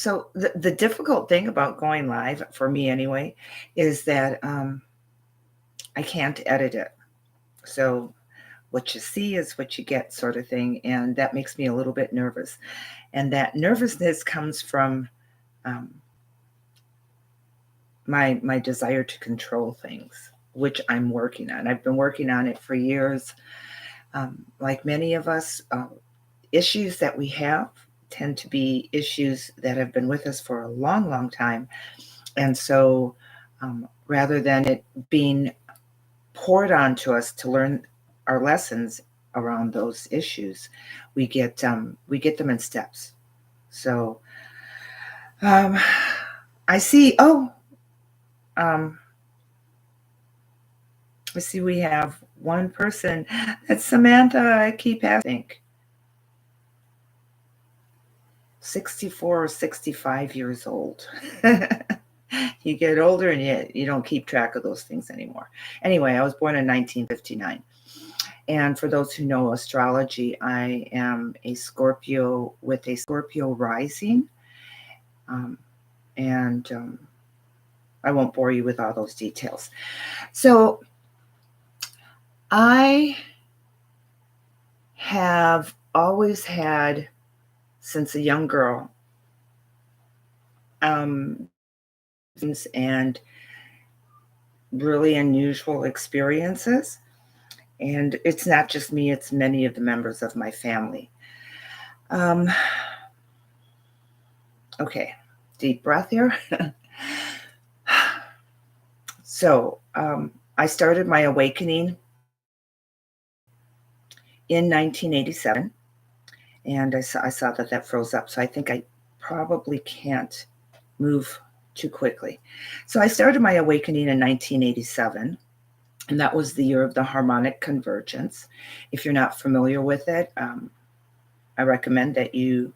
So the difficult thing about going live, for me anyway, is that I can't edit it. So what you see is what you get, sort of thing. And that makes me a little bit nervous. And that nervousness comes from um, my desire to control things, which I'm working on. I've been working on it for years. Like many of us, issues that we have tend to be issues that have been with us for a long, long time. And so rather than it being poured onto us to learn our lessons around those issues, we get them in steps. So um, I see. Um, I see we have one person. That's Samantha. I keep asking. 64 or 65 years old. You get older and you don't keep track of those things anymore. Anyway, I was born in 1959. And for those who know astrology, I am a Scorpio with a Scorpio rising. Um, and I won't bore you with all those details. So I have always had, since a young girl, and really unusual experiences. And it's not just me, it's many of the members of my family. Okay, deep breath here. So I started my awakening in 1987, and I saw that froze up. So I think I probably can't move too quickly. So I started my awakening in 1987. And that was the year of the harmonic convergence. If you're not familiar with it, I recommend that you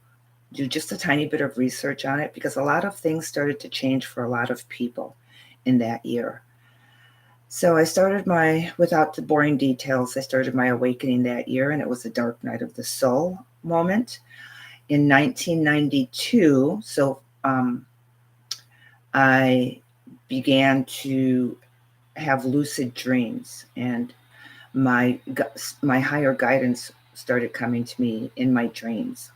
do just a tiny bit of research on it, because a lot of things started to change for a lot of people in that year. So I started without the boring details, I started my awakening that year, and it was a dark night of the soul moment in 1992. So I began to have lucid dreams, and my higher guidance started coming to me in my dreams.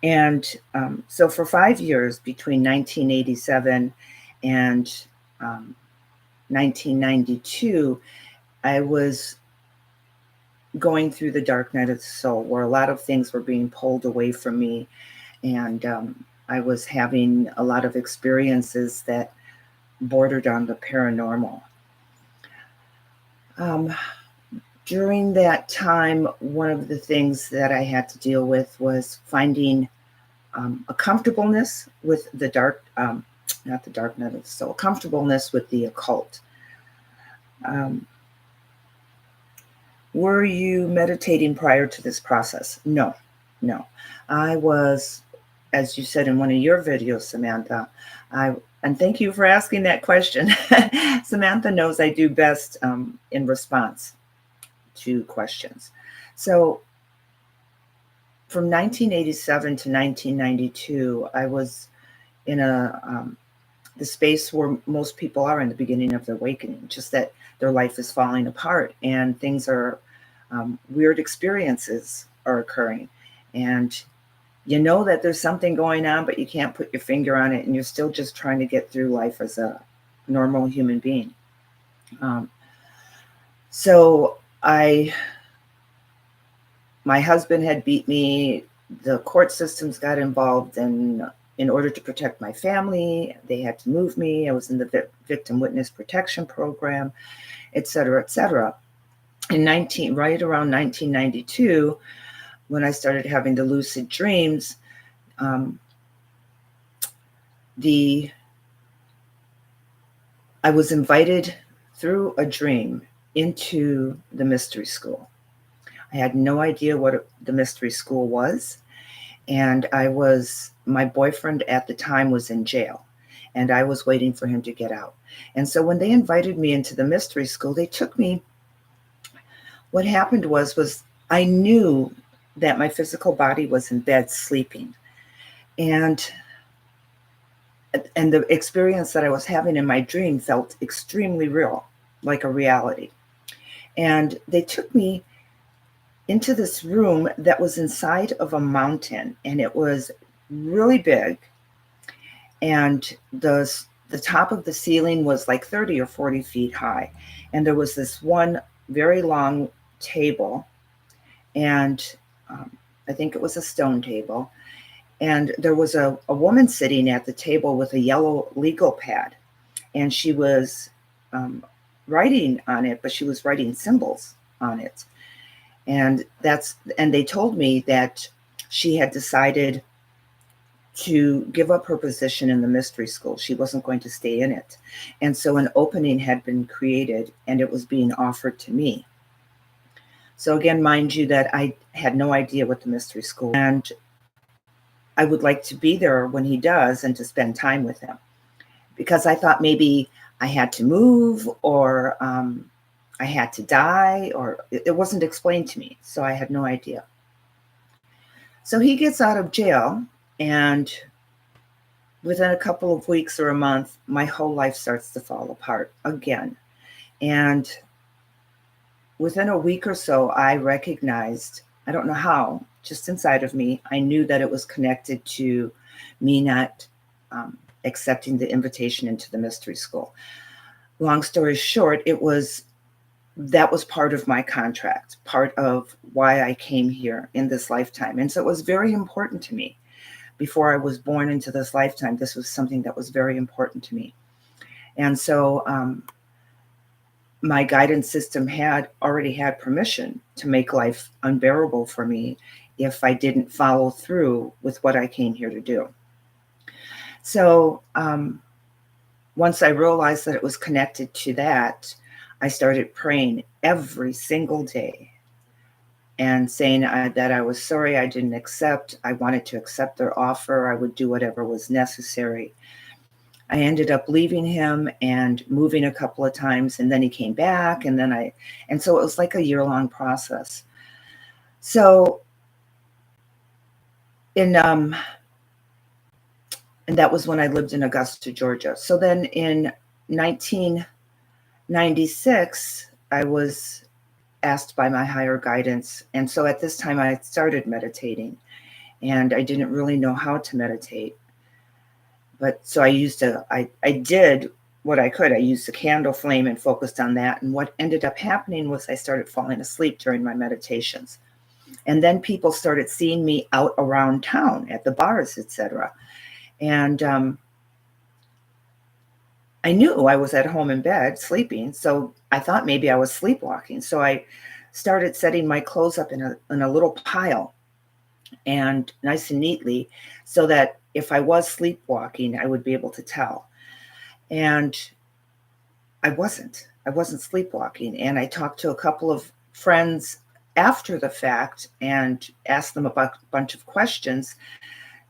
And so for 5 years, between 1987 and 1992, I was going through the dark night of the soul, where a lot of things were being pulled away from me, and I was having a lot of experiences that bordered on the paranormal. During that time, one of the things that I had to deal with was finding a comfortableness with the dark, not the dark night of the soul, comfortableness with the occult. Were you meditating prior to this process? No. I was, as you said in one of your videos, Samantha, and thank you for asking that question. Samantha knows I do best in response to questions. So from 1987 to 1992, I was in the space where most people are in the beginning of their awakening, just that their life is falling apart and things are, weird experiences are occurring. And you know that there's something going on, but you can't put your finger on it, and you're still just trying to get through life as a normal human being. So my husband had beat me. The court systems got involved, and in order to protect my family, they had to move me. I was in the victim witness protection program, et cetera, et cetera. Right around 1992, when I started having the lucid dreams, I was invited through a dream into the mystery school. I had no idea what the mystery school was. And my boyfriend at the time was in jail, and I was waiting for him to get out. And so when they invited me into the mystery school, they took me. What happened was I knew that my physical body was in bed sleeping. And and the experience that I was having in my dream felt extremely real, like a reality. And they took me into this room that was inside of a mountain, and it was really big. And the top of the ceiling was like 30 or 40 feet high. And there was this one very long table, and I think it was a stone table. And there was a woman sitting at the table with a yellow legal pad, and she was writing on it, but she was writing symbols on it. And they told me that she had decided to give up her position in the mystery school. She wasn't going to stay in it. And so an opening had been created, and it was being offered to me. So again, mind you that I had no idea what the mystery school was, and I would like to be there when he does and to spend time with him, because I thought maybe I had to move, or I had to die, or it wasn't explained to me. So I had no idea. So he gets out of jail, and within a couple of weeks or a month, my whole life starts to fall apart again. And within a week or so, I recognized, I don't know how, just inside of me, I knew that it was connected to me not accepting the invitation into the mystery school. Long story short, that was part of my contract, part of why I came here in this lifetime. And so it was very important to me. Before I was born into this lifetime, this was something that was very important to me. And so my guidance system had already had permission to make life unbearable for me if I didn't follow through with what I came here to do. So once I realized that it was connected to that, I started praying every single day and saying that I was sorry I didn't accept. I wanted to accept their offer. I would do whatever was necessary. I ended up leaving him and moving a couple of times, and then he came back, and so it was like a year-long process. So and that was when I lived in Augusta, Georgia. So then in 1996, I was asked by my higher guidance. And so at this time I started meditating, and I didn't really know how to meditate. But so I did what I could. I used a candle flame and focused on that. And what ended up happening was I started falling asleep during my meditations. And then people started seeing me out around town at the bars, etc. And I knew I was at home in bed sleeping, so I thought maybe I was sleepwalking. So I started setting my clothes up in a little pile, and nice and neatly, so that if I was sleepwalking, I would be able to tell. And I wasn't sleepwalking. And I talked to a couple of friends after the fact and asked them a bunch of questions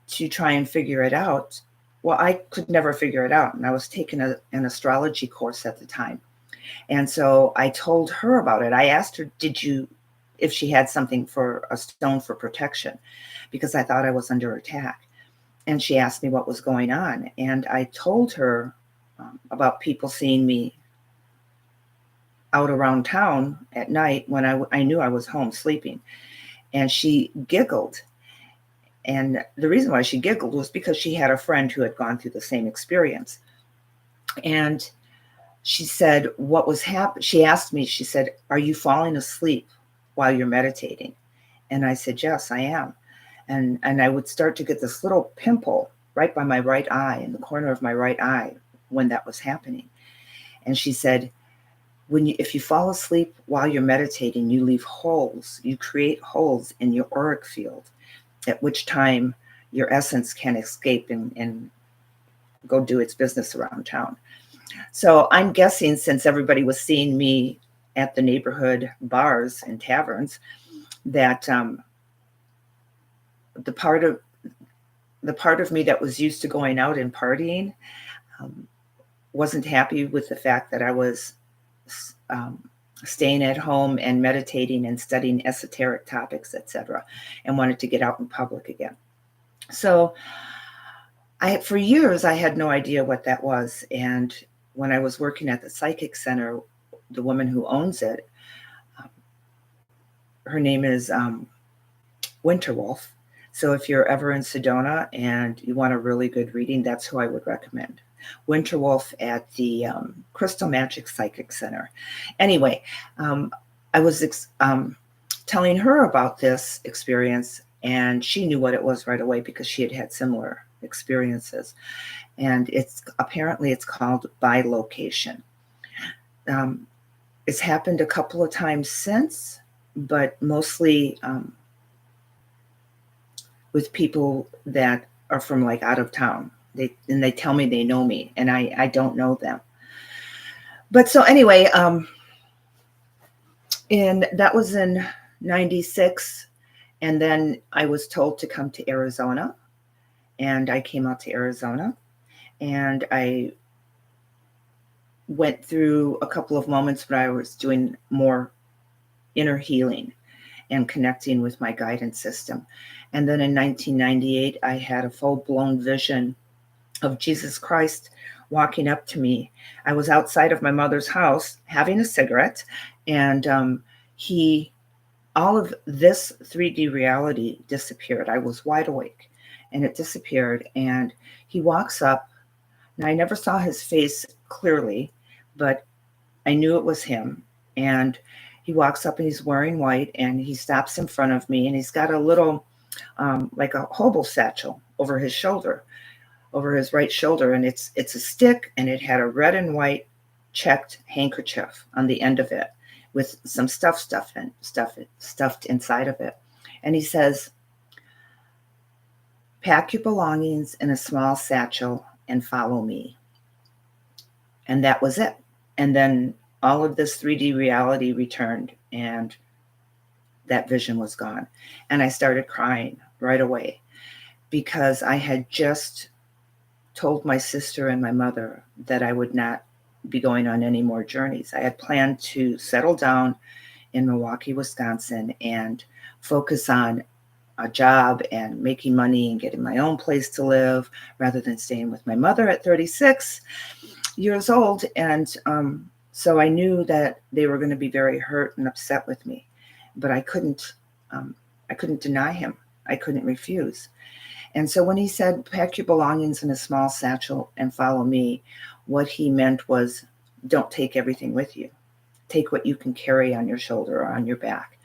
to try and figure it out. Well, I could never figure it out. And I was taking an astrology course at the time. And so I told her about it. I asked her, if she had something for a stone for protection, because I thought I was under attack. And she asked me what was going on. And I told her about people seeing me out around town at night when I knew I was home sleeping. And she giggled. And the reason why she giggled was because she had a friend who had gone through the same experience. And she said, what was happening? She asked me, she said, are you falling asleep while you're meditating? And I said, yes, I am. And I would start to get this little pimple right by my right eye, in the corner of my right eye, when that was happening. And she said, if you fall asleep while you're meditating, you leave holes, you create holes in your auric field, at which time your essence can escape and go do its business around town. So I'm guessing, since everybody was seeing me at the neighborhood bars and taverns, that the part of me that was used to going out and partying wasn't happy with the fact that I was staying at home and meditating and studying esoteric topics, etc., and wanted to get out in public again. So For years, I had no idea what that was. And when I was working at the psychic center, the woman who owns it, um, her name is Winterwolf. So if you're ever in Sedona and you want a really good reading, that's who I would recommend. Winterwolf at the Crystal Magic Psychic Center. Anyway, I was telling her about this experience, and she knew what it was right away because she had had similar experiences. And it's called bilocation. Um, it's happened a couple of times since, but mostly with people that are from like out of town. They tell me they know me, and I don't know them. But so anyway, and that was in '96, and then I was told to come to Arizona, and I came out to Arizona, and I went through a couple of moments where I was doing more inner healing and connecting with my guidance system. And then in 1998, I had a full-blown vision of Jesus Christ walking up to me. I was outside of my mother's house having a cigarette, and all of this 3D reality disappeared. I was wide awake, and it disappeared. And he walks up. Now, I never saw his face clearly, but I knew it was him. And he walks up and he's wearing white, and he stops in front of me, and he's got a little, like a hobo satchel over his shoulder, over his right shoulder. And it's a stick, and it had a red and white checked handkerchief on the end of it with some stuffed inside of it. And he says, "Pack your belongings in a small satchel and follow me." And that was it. And then all of this 3D reality returned, and that vision was gone. And I started crying right away because I had just told my sister and my mother that I would not be going on any more journeys. I had planned to settle down in Milwaukee, Wisconsin, and focus on a job and making money and getting my own place to live rather than staying with my mother at 36 years old. And so I knew that they were going to be very hurt and upset with me, but I couldn't deny him. I couldn't refuse. And so when he said, "Pack your belongings in a small satchel and follow me," what he meant was, don't take everything with you. Take what you can carry on your shoulder or on your back.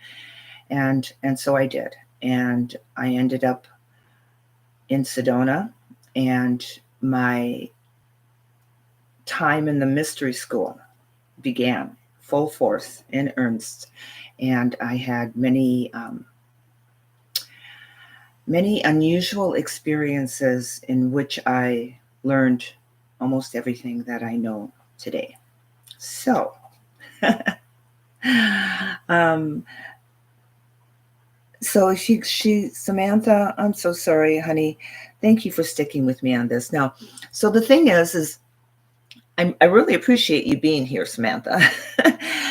And so I did. And I ended up in Sedona, and my time in the mystery school began full force in earnest. And I had many unusual experiences in which I learned almost everything that I know today. So, so Samantha, I'm so sorry, honey. Thank you for sticking with me on this. Now, so the thing is I really appreciate you being here, Samantha.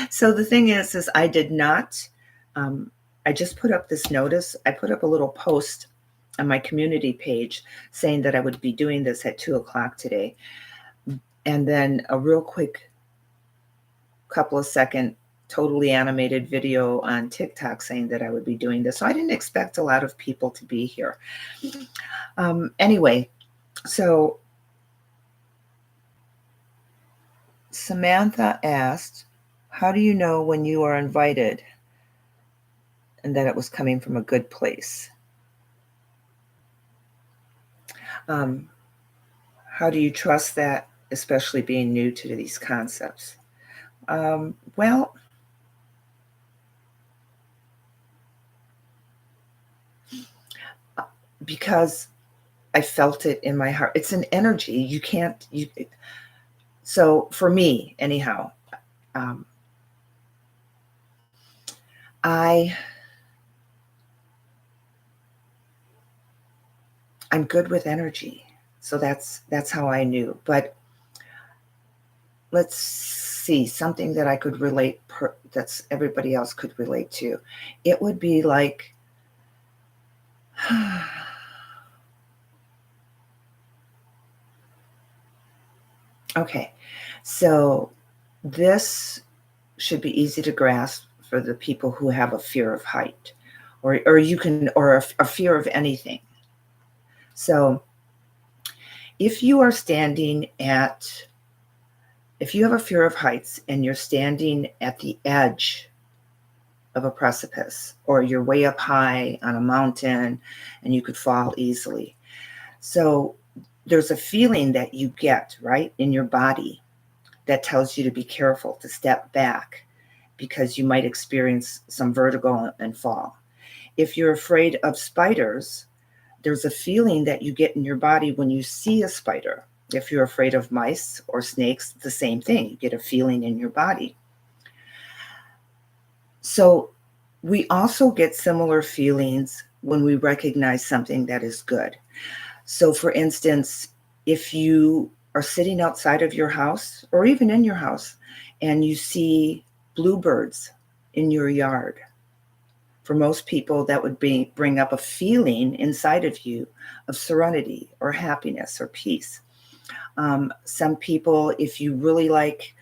So the thing is I did not, I just put up this notice. I put up a little post on my community page saying that I would be doing this at 2:00 today. And then a real quick couple of second totally animated video on TikTok saying that I would be doing this. So I didn't expect a lot of people to be here. Anyway, so Samantha asked, "How do you know when you are invited and that it was coming from a good place? How do you trust that, especially being new to these concepts?" Well, because I felt it in my heart. It's an energy. You can't, so for me, anyhow, I'm good with energy. So that's how I knew. But let's see, something that I could relate, that's everybody else could relate to. It would be like, Okay. So this should be easy to grasp for the people who have a fear of height, or you can, or a fear of anything. So if you are standing at, if you have a fear of heights and you're standing at the edge of a precipice, or you're way up high on a mountain and you could fall easily. So there's a feeling that you get, right, in your body that tells you to be careful, to step back, because you might experience some vertigo and fall. If you're afraid of spiders, there's a feeling that you get in your body when you see a spider. If you're afraid of mice or snakes, the same thing. You get a feeling in your body. So we also get similar feelings when we recognize something that is good. So for instance, if you are sitting outside of your house or even in your house and you see bluebirds in your yard, for most people that would bring up a feeling inside of you of serenity or happiness or peace. Some people, if you really like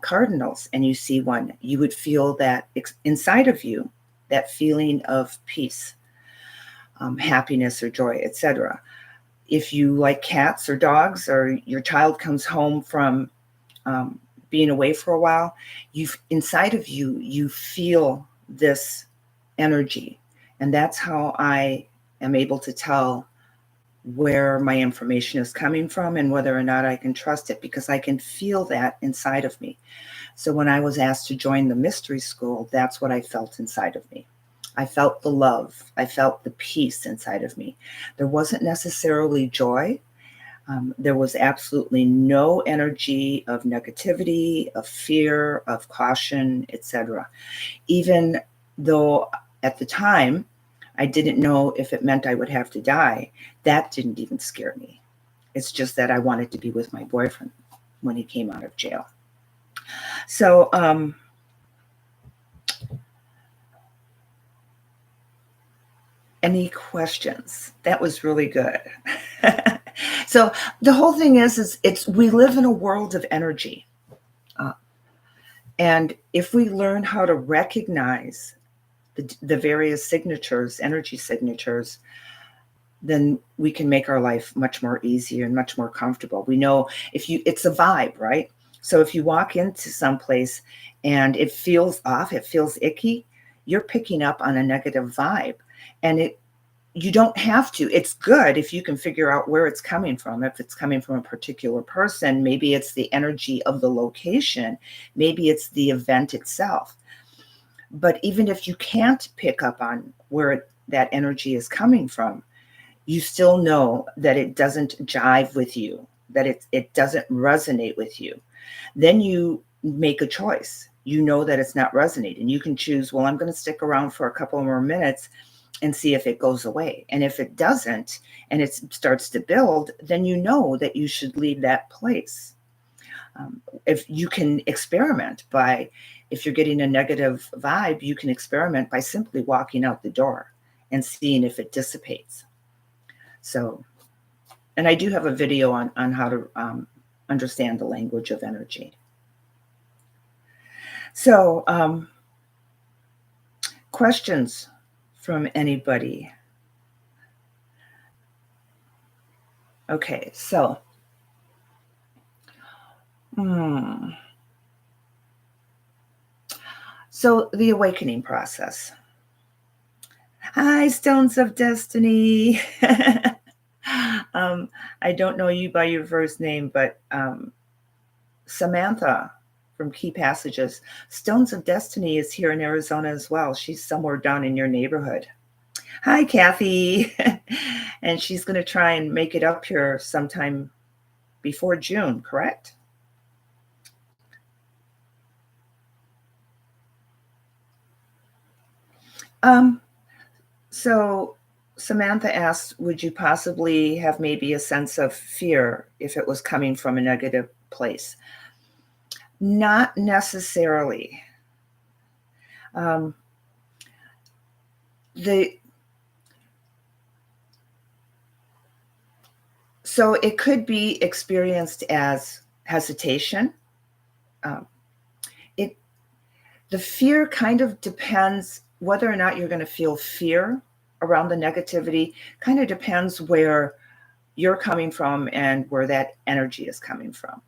cardinals and you see one, you would feel that inside of you, that feeling of peace, happiness or joy, etc. If you like cats or dogs, or your child comes home from being away for a while, inside of you, you feel this energy. And that's how I am able to tell where my information is coming from and whether or not I can trust it, because I can feel that inside of me. So when I was asked to join the mystery school, that's what I felt inside of me. I felt the love. I felt the peace inside of me. There wasn't necessarily joy. There was absolutely no energy of negativity, of fear, of caution, etc. Even though at the time I didn't know if it meant I would have to die, that didn't even scare me. It's just that I wanted to be with my boyfriend when he came out of jail. So, any questions? That was really good. So the whole thing is it's we live in a world of energy. And if we learn how to recognize the various signatures, energy signatures, then we can make our life much more easier and much more comfortable. We know it's a vibe, right? So if you walk into some place and it feels off, it feels icky, you're picking up on a negative vibe. And you don't have to. It's good if you can figure out where it's coming from. If it's coming from a particular person, maybe it's the energy of the location, maybe it's the event itself. But even if you can't pick up on where that energy is coming from, you still know that it doesn't jive with you, that it doesn't resonate with you. Then you make a choice. You know that it's not resonating. You can choose, well, I'm going to stick around for a couple more minutes and see if it goes away. And if it doesn't, and it starts to build, then you know that you should leave that place. If you can experiment by, if you're getting a negative vibe, you can experiment by simply walking out the door and seeing if it dissipates. So, and I do have a video on how to understand the language of energy. So, questions from anybody? Okay, so, so the awakening process. Hi, Stones of Destiny. I don't know you by your first name, but Samantha from Key Passages. Stones of Destiny is here in Arizona as well. She's somewhere down in your neighborhood. Hi, Kathy. And she's going to try and make it up here sometime before June, correct? So Samantha asked, would you possibly have maybe a sense of fear if it was coming from a negative place? Not necessarily. So it could be experienced as hesitation. Um, the fear kind of depends whether or not you're going to feel fear around the negativity, kind of depends where you're coming from and where that energy is coming from.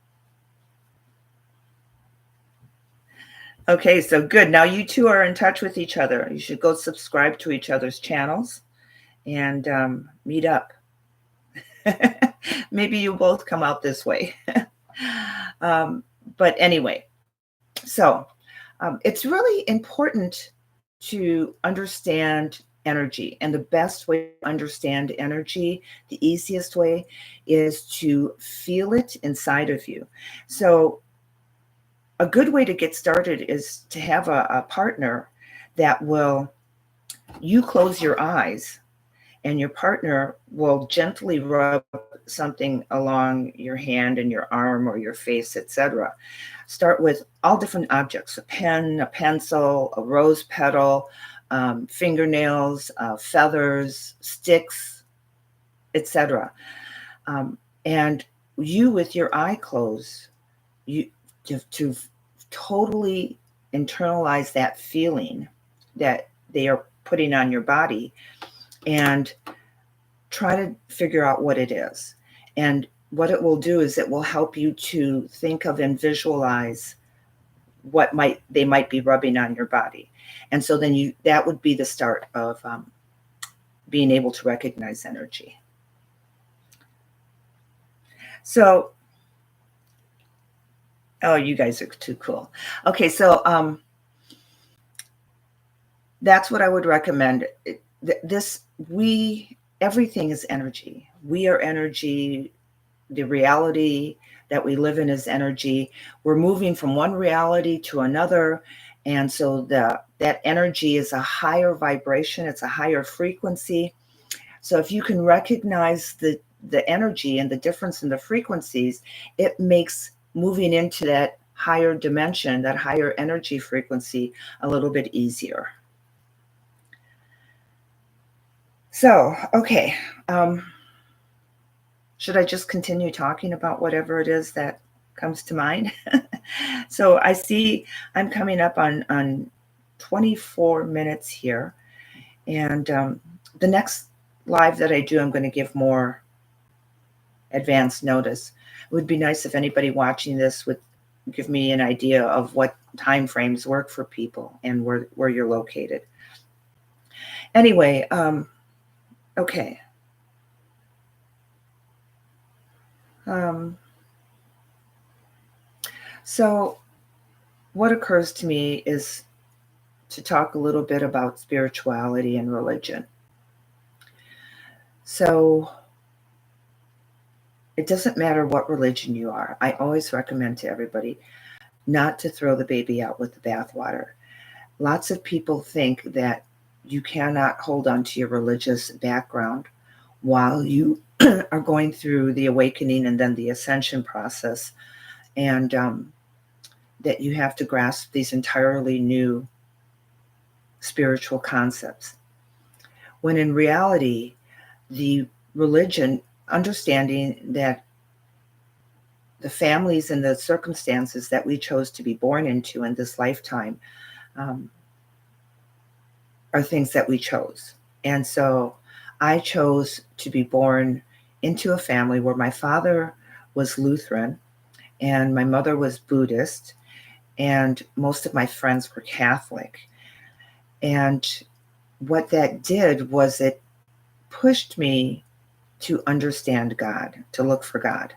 Okay, so good. Now you two are in touch with each other. You should go subscribe to each other's channels and meet up. Maybe you both come out this way. But anyway, so it's really important to understand energy. And the best way to understand energy, the easiest way, is to feel it inside of you. So a good way to get started is to have a partner that will, you close your eyes and your partner will gently rub something along your hand and your arm or your face, etc. Start with all different objects, a pen, a pencil, a rose petal, fingernails, feathers, sticks, etc. And you, with your eye closed, you to totally internalize that feeling that they are putting on your body and try to figure out what it is. And what it will do is it will help you to think of and visualize what they might be rubbing on your body. And so then that would be the start of being able to recognize energy. So, oh, you guys are too cool. Okay, so that's what I would recommend. Everything is energy. We are energy. The reality that we live in is energy. We're moving from one reality to another. And so that energy is a higher vibration. It's a higher frequency. So if you can recognize the energy and the difference in the frequencies, it makes moving into that higher dimension, that higher energy frequency, a little bit easier. So, okay. Should I just continue talking about whatever it is that comes to mind? So I see I'm coming up on 24 minutes here. And the next live that I do, I'm going to give more advance notice. It would be nice if anybody watching this would give me an idea of what time frames work for people and where you're located. Anyway, okay. So what occurs to me is to talk a little bit about spirituality and religion. So it doesn't matter what religion you are. I always recommend to everybody not to throw the baby out with the bathwater. Lots of people think that you cannot hold on to your religious background while you are going through the awakening and then the ascension process, and that you have to grasp these entirely new spiritual concepts. When in reality, the religion, understanding that the families and the circumstances that we chose to be born into in this lifetime are things that we chose. And so I chose to be born into a family where my father was Lutheran and my mother was Buddhist, and most of my friends were Catholic. And what that did was it pushed me to understand God, to look for God,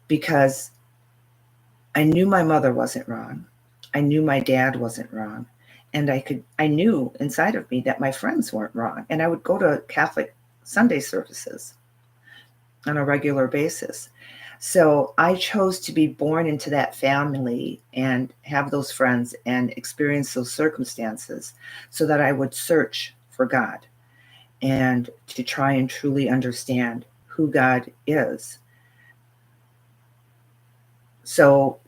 because I knew my mother wasn't wrong. I knew my dad wasn't wrong. And I knew inside of me that my friends weren't wrong. And I would go to Catholic Sunday services on a regular basis. So I chose to be born into that family and have those friends and experience those circumstances so that I would search for God and to try and truly understand who God is. So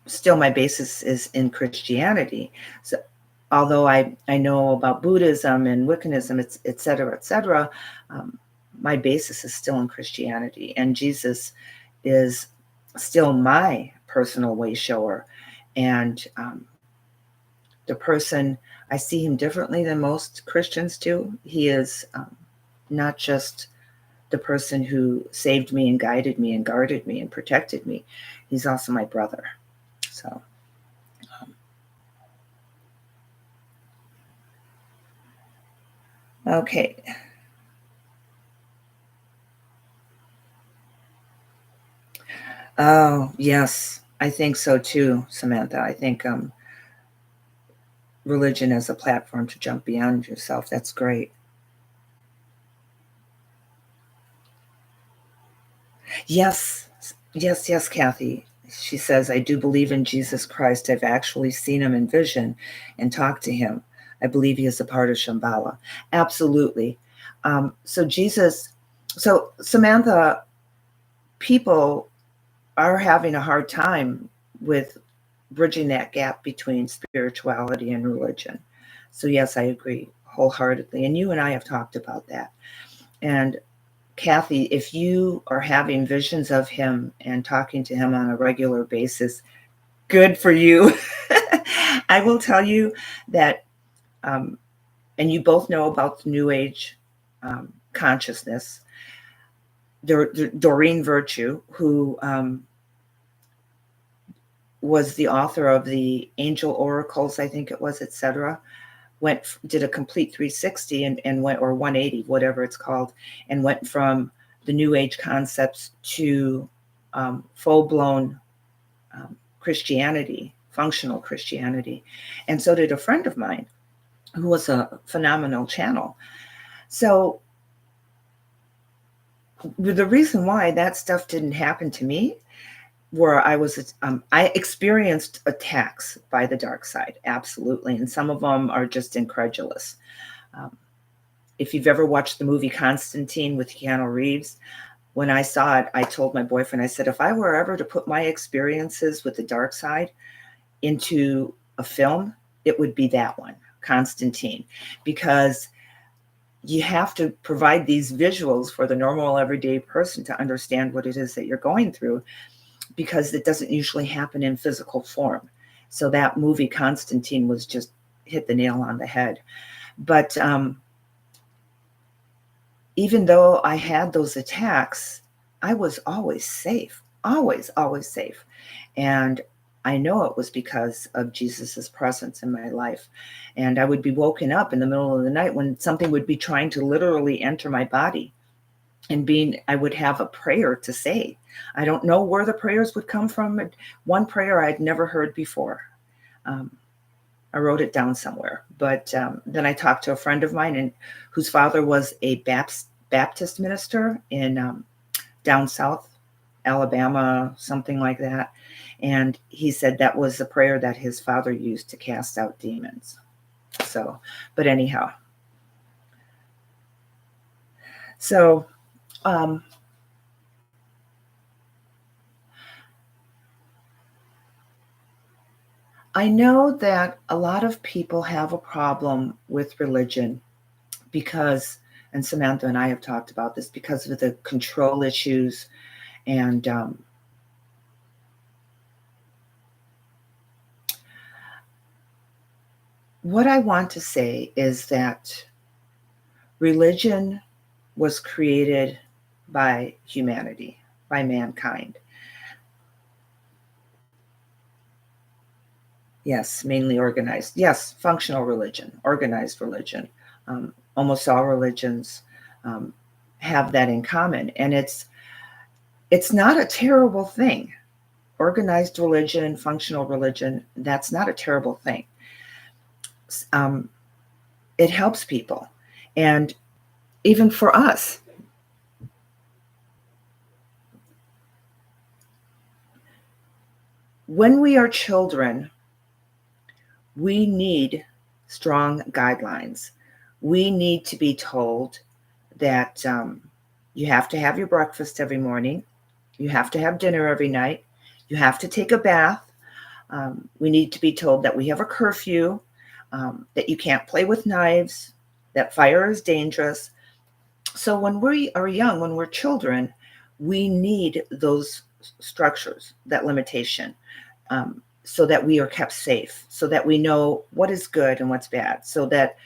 still my basis is in Christianity. So although I know about Buddhism and Wiccanism, et cetera, my basis is still in Christianity. And Jesus is still my personal wayshower. And the person, I see him differently than most Christians do. He is not just the person who saved me and guided me and guarded me and protected me. He's also my brother. So, okay. Oh, yes. I think so too, Samantha. I think religion as a platform to jump beyond yourself. That's great. Yes. Yes, yes, Kathy. She says, I do believe in Jesus Christ. I've actually seen him in vision and talked to him. I believe he is a part of Shambhala. Absolutely. So, Jesus, so Samantha, people are having a hard time with bridging that gap between spirituality and religion. So, yes, I agree wholeheartedly. And you and I have talked about that. And Kathy, if you are having visions of him and talking to him on a regular basis, good for you. I will tell you that, and you both know about the New Age consciousness. Doreen Virtue, who was the author of the Angel Oracles, I think it was, etc., did a complete 360 and went, or 180, whatever it's called, and went from the New Age concepts to full-blown Christianity, functional Christianity. And so did a friend of mine who was a phenomenal channel. So the reason why that stuff didn't happen to me, where I experienced attacks by the dark side, absolutely. And some of them are just incredulous. If you've ever watched the movie Constantine with Keanu Reeves, when I saw it, I told my boyfriend, I said, if I were ever to put my experiences with the dark side into a film, it would be that one, Constantine, because you have to provide these visuals for the normal everyday person to understand what it is that you're going through, because it doesn't usually happen in physical form. So that movie Constantine was just hit the nail on the head. But even though I had those attacks, I was always safe, always, always safe. And I know it was because of Jesus's presence in my life. And I would be woken up in the middle of the night when something would be trying to literally enter my body. And I would have a prayer to say. I don't know where the prayers would come from. One prayer I'd never heard before. I wrote it down somewhere. But then I talked to a friend of mine whose father was a Baptist minister in down south, Alabama, something like that. And he said that was the prayer that his father used to cast out demons. So, but anyhow. So, I know that a lot of people have a problem with religion because, and Samantha and I have talked about this, because of the control issues and what I want to say is that religion was created by humanity, by mankind. Yes, mainly organized. Yes, functional religion, organized religion. Almost all religions have that in common, and it's not a terrible thing. Organized religion, functional religion, that's not a terrible thing. It helps people, and even for us. When we are children, we need strong guidelines. We need to be told that you have to have your breakfast every morning. You have to have dinner every night. You have to take a bath. We need to be told that we have a curfew, that you can't play with knives, that fire is dangerous. So when we are young, when we're children, we need those structures, that limitation, so that we are kept safe, so that we know what is good and what's bad, so that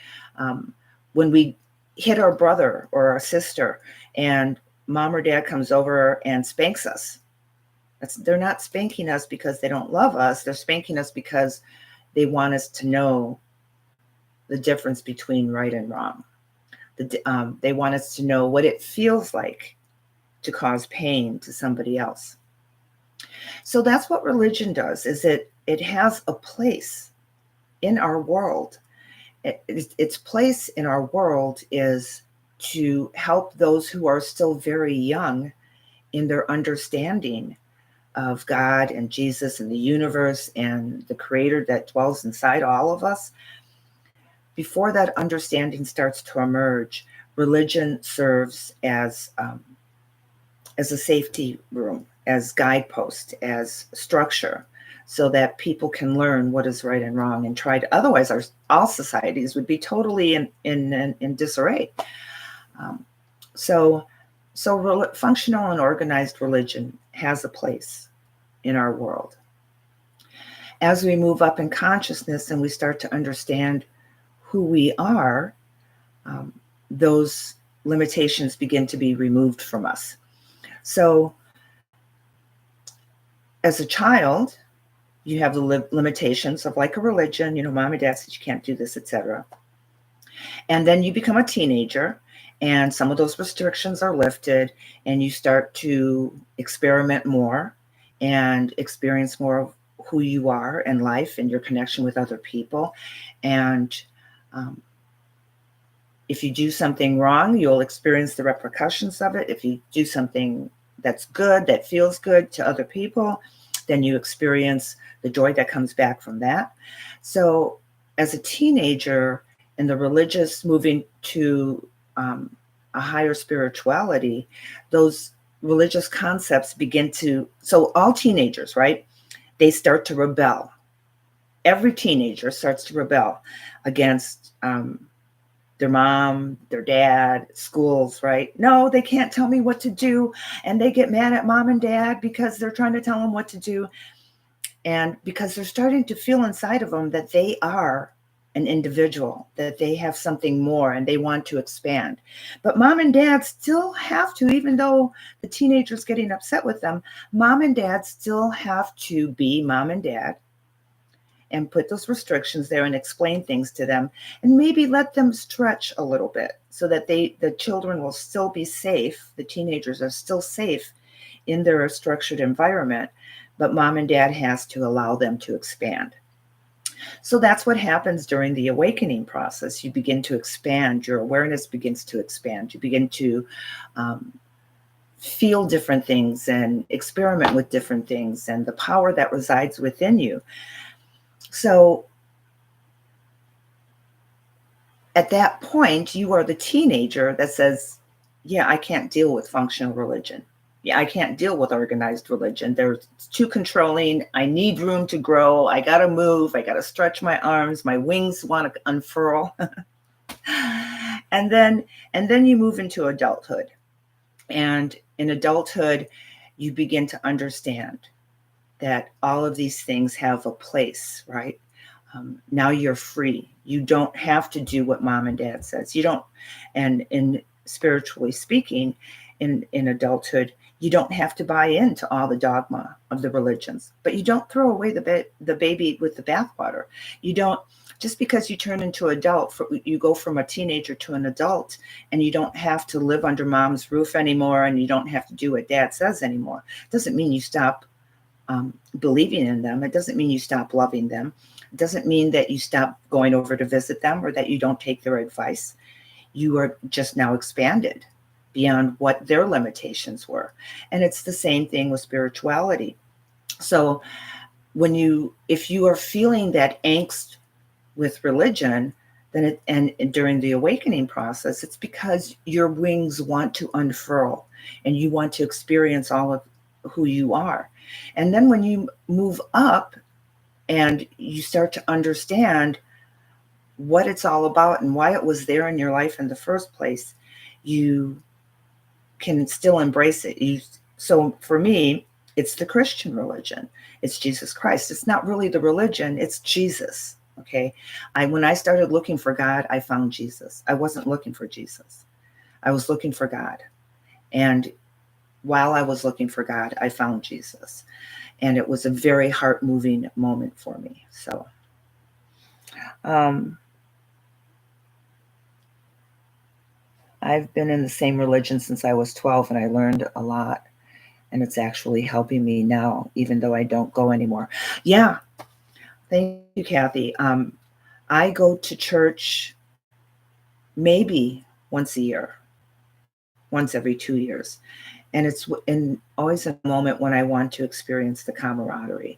when we hit our brother or our sister and mom or dad comes over and spanks us, they're not spanking us because they don't love us. They're spanking us because they want us to know the difference between right and wrong. They want us to know what it feels like to cause pain to somebody else. So that's what religion does, is it has a place in our world. Its place in our world is to help those who are still very young in their understanding of God and Jesus and the universe and the creator that dwells inside all of us. Before that understanding starts to emerge, religion serves as a safety room, as guidepost, as structure, so that people can learn what is right and wrong and try to. Otherwise, all societies would be totally in disarray. So functional and organized religion has a place in our world. As we move up in consciousness and we start to understand who we are, those limitations begin to be removed from us. So as a child, you have the limitations of like a religion, mom and dad said you can't do this, etc. And then you become a teenager and some of those restrictions are lifted and you start to experiment more and experience more of who you are in life and your connection with other people. And if you do something wrong, you'll experience the repercussions of it. If you do something that's good, that feels good to other people, then you experience the joy that comes back from that. So as a teenager in the religious moving to a higher spirituality, those religious concepts begin to, so all teenagers, right? They start to rebel. Every teenager starts to rebel against their mom, their dad, schools, right? No, they can't tell me what to do. And they get mad at mom and dad because they're trying to tell them what to do. And because they're starting to feel inside of them that they are an individual, that they have something more and they want to expand. But mom and dad still have to, even though the teenager's getting upset with them, mom and dad still have to be mom and dad and put those restrictions there and explain things to them and maybe let them stretch a little bit so that the children will still be safe. The teenagers are still safe in their structured environment, but mom and dad has to allow them to expand. So that's what happens during the awakening process. You begin to expand, your awareness begins to expand. You begin to feel different things and experiment with different things and the power that resides within you. So at that point, you are the teenager that says, yeah, I can't deal with functional religion. Yeah, I can't deal with organized religion. It's too controlling. I need room to grow. I got to move. I got to stretch my arms. My wings want to unfurl. and then you move into adulthood. And in adulthood, you begin to understand that all of these things have a place, right? Now you're free. You don't have to do what mom and dad says. You don't, and in spiritually speaking, in adulthood, you don't have to buy into all the dogma of the religions, but you don't throw away the baby with the bathwater. You don't, just because you turn into adult, you go from a teenager to an adult, and you don't have to live under mom's roof anymore, and you don't have to do what dad says anymore. It doesn't mean you stop believing in them. It doesn't mean you stop loving them. It doesn't mean that you stop going over to visit them or that you don't take their advice. You are just now expanded beyond what their limitations were. And it's the same thing with spirituality. So if you are feeling that angst with religion, then and during the awakening process, it's because your wings want to unfurl and you want to experience all of who you are. And then when you move up and you start to understand what it's all about and why it was there in your life in the first place, you can still embrace it. So for me, It's the Christian religion. It's Jesus Christ. It's not really the religion, it's Jesus. Okay. When I started looking for God, I found Jesus. I wasn't looking for Jesus. I was looking for God. And while I was looking for God, I found Jesus. And it was a very heart-moving moment for me. So I've been in the same religion since I was 12, and I learned a lot. And it's actually helping me now, even though I don't go anymore. Yeah. Thank you, Kathy. I go to church maybe once a year, once every 2 years. And it's always a moment when I want to experience the camaraderie.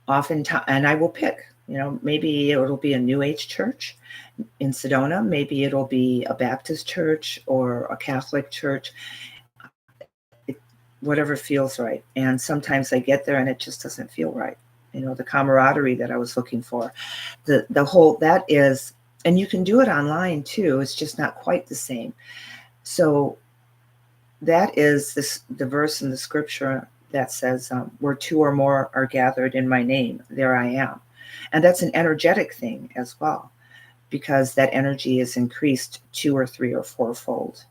Oftentimes, and I will pick, maybe it'll be a New Age church in Sedona. Maybe it'll be a Baptist church or a Catholic church, whatever feels right. And sometimes I get there and it just doesn't feel right. The camaraderie that I was looking for, the whole, that is, and you can do it online too. It's just not quite the same. So that is the verse in the scripture that says, where two or more are gathered in my name, there I am. And that's an energetic thing as well, because that energy is increased 2 or 3 or 4-fold.